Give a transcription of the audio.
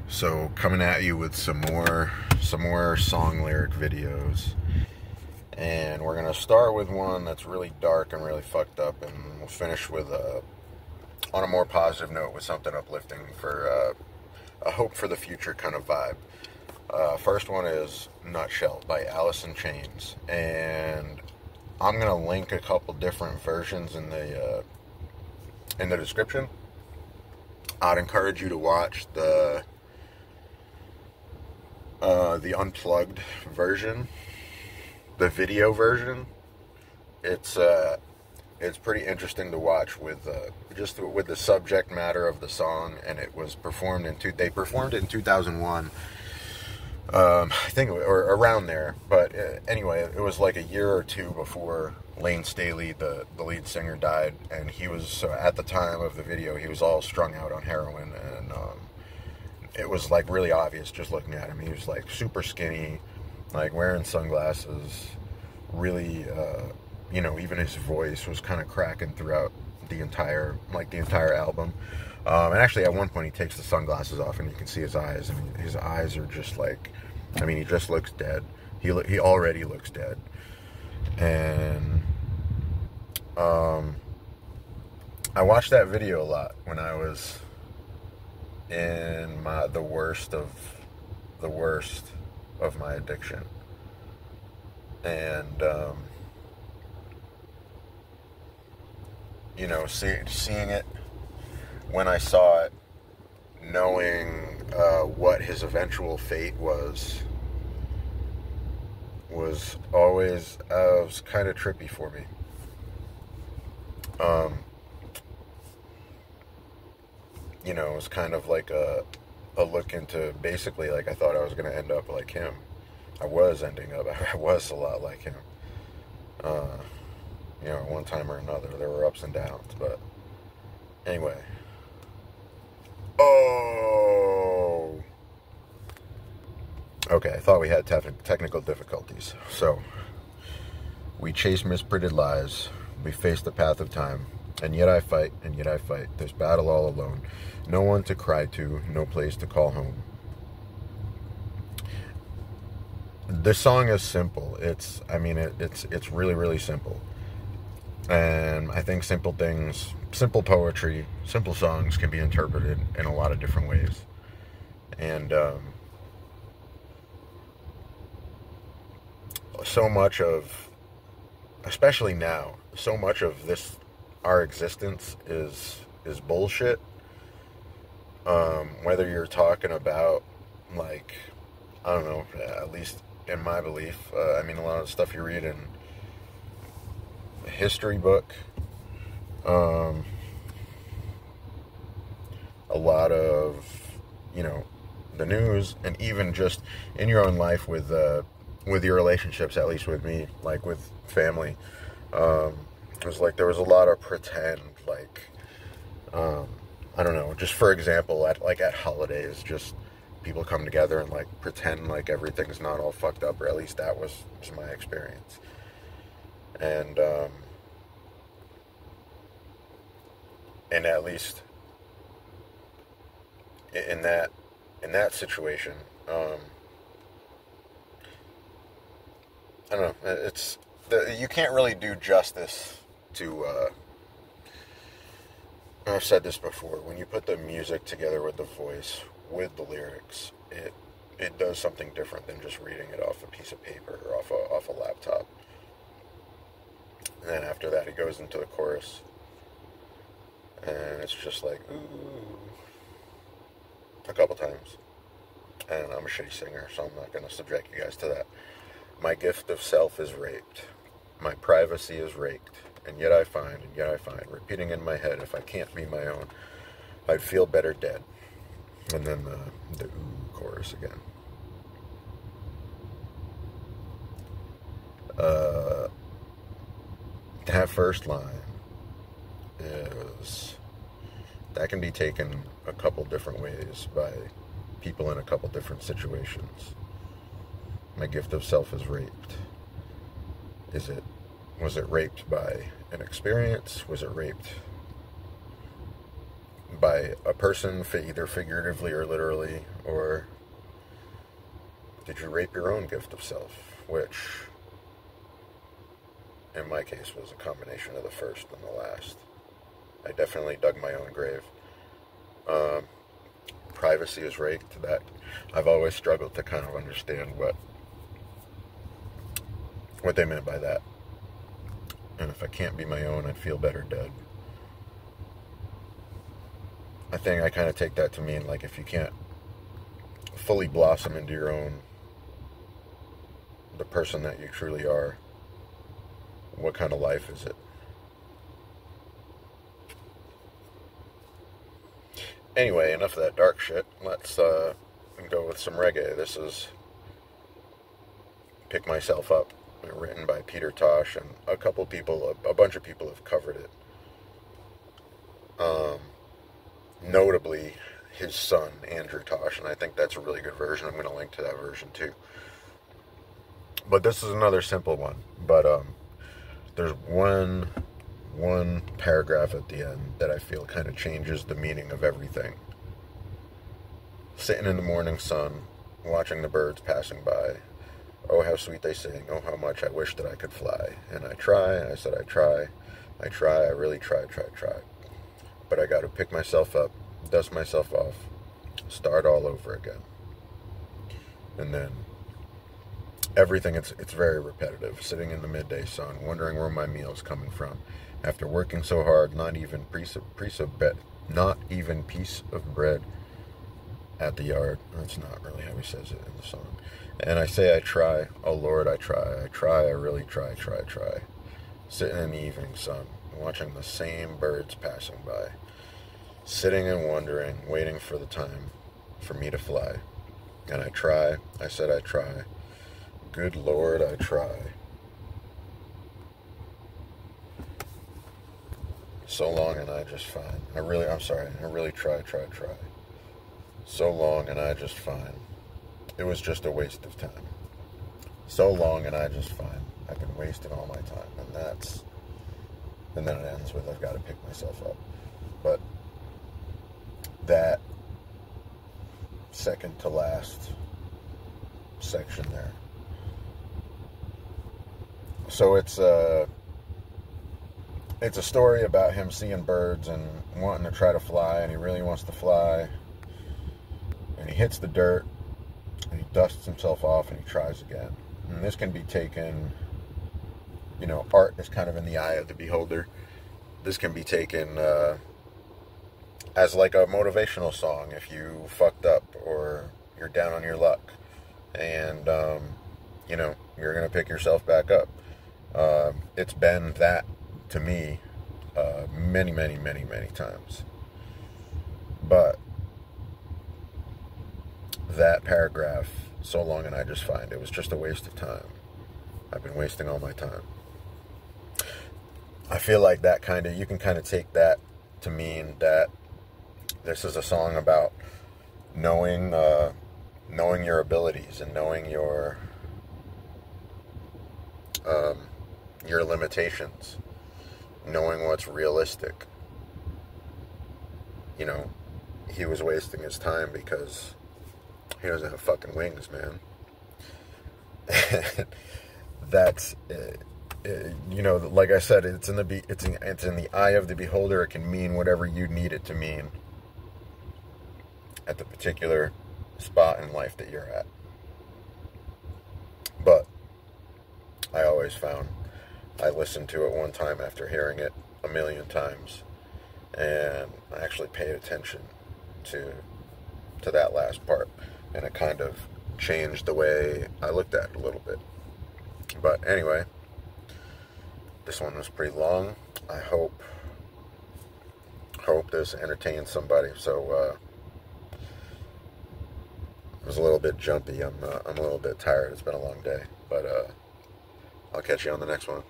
So coming at you with some more song lyric videos, and we're gonna start with one that's really dark and really fucked up, and we'll finish with on a more positive note with something uplifting for a hope for the future kind of vibe. First one is Nutshell by Alice in Chains, and I'm gonna link a couple different versions in the description. I'd encourage you to watch the unplugged version, the video version. It's pretty interesting to watch with just with the subject matter of the song, and it was performed they performed it in 2001. I think, or around there, but anyway, it was like a year or two before Lane Staley, the lead singer, died, and he was, at the time of the video, he was all strung out on heroin, and it was like really obvious just looking at him. He was like super skinny, like wearing sunglasses, really, even his voice was kind of cracking throughout the entire album. And actually, at one point, he takes the sunglasses off, and you can see his eyes. I mean, his eyes are just like, he just looks dead. He already looks dead. And I watched that video a lot when I was in the worst of my addiction. And seeing it. When I saw it, knowing what his eventual fate was always was kind of trippy for me. It was kind of like a look into, basically, like, I thought I was going to end up like him. I was a lot like him. One time or another, there were ups and downs, but anyway. Oh! Okay, I thought we had technical difficulties. So, we chase misprinted lies. We face the path of time. And yet I fight, this battle all alone. No one to cry to, no place to call home. This song is simple. It's really, really simple. And I think simple poetry, simple songs can be interpreted in a lot of different ways. And so much of, especially now, so much of our existence is bullshit. Whether you're talking about, like, I don't know, at least in my belief, a lot of the stuff you read in a history book, a lot of, the news, and even just in your own life with your relationships, at least with me, like with family, it was like there was a lot of pretend, like, I don't know, just for example, at holidays, just people come together and like pretend like everything's not all fucked up, or at least that was my experience. And at least in that situation, I don't know, you can't really do justice to, I've said this before, when you put the music together with the voice, with the lyrics, it does something different than just reading it off a piece of paper or off a laptop. And then after that, it goes into the chorus, and it's just like, ooh, a couple times. And I'm a shitty singer, so I'm not going to subject you guys to that. My gift of self is raped. My privacy is raked. And yet I find, repeating in my head, if I can't be my own, I'd feel better dead. And then the ooh chorus again. That first line that can be taken a couple different ways by people in a couple different situations. My gift of self is raped. Was it raped by an experience? Was it raped by a person, either figuratively or literally, or did you rape your own gift of self, which, in my case, was a combination of the first and the last. I definitely dug my own grave. Privacy is raped. That I've always struggled to kind of understand what they meant by that. And if I can't be my own, I'd feel better dead. I think I kind of take that to mean, like, if you can't fully blossom into your own, the person that you truly are, what kind of life is it? Anyway, enough of that dark shit. Let's go with some reggae. This is Pick Myself Up, written by Peter Tosh, and a bunch of people have covered it. Notably, his son, Andrew Tosh, and I think that's a really good version. I'm going to link to that version too. But this is another simple one. But there's one paragraph at the end that I feel kind of changes the meaning of everything. Sitting in the morning sun, watching the birds passing by. Oh, how sweet they sing. Oh, how much I wish that I could fly. And I try, and I said I try, I really try. But I got to pick myself up, dust myself off, start all over again. And then everything, it's very repetitive. Sitting in the midday sun, wondering where my meal's coming from. After working so hard, not even piece of bread at the yard. That's not really how he says it in the song. And I say I try, oh Lord, I try, I really try. Sitting in the evening sun, watching the same birds passing by. Sitting and wondering, waiting for the time for me to fly. And I try, I said I try. Good Lord, I try. So long and I just fine. I really try. So long and I just fine. It was just a waste of time. So long and I just fine. I've been wasting all my time. And then it ends with I've got to pick myself up. But that second to last section there. So it's a story about him seeing birds and wanting to try to fly, and he really wants to fly. And he hits the dirt, and he dusts himself off, and he tries again. And this can be taken, art is kind of in the eye of the beholder. This can be taken as like a motivational song if you fucked up or you're down on your luck. And, you're going to pick yourself back up. It's been that to me many times. But that paragraph, so long and I just find it was just a waste of time. I've been wasting all my time. I feel like you can kind of take that to mean that this is a song about knowing your abilities and knowing your limitations, knowing what's realistic. He was wasting his time because he doesn't have fucking wings, man. That's like I said, it's in the eye of the beholder. It can mean whatever you need it to mean at the particular spot in life that you're at. But I always found I listened to it one time after hearing it a million times, and I actually paid attention to that last part, and it kind of changed the way I looked at it a little bit. But anyway, this one was pretty long. I hope this entertains somebody. So it was a little bit jumpy. I'm a little bit tired. It's been a long day, but I'll catch you on the next one.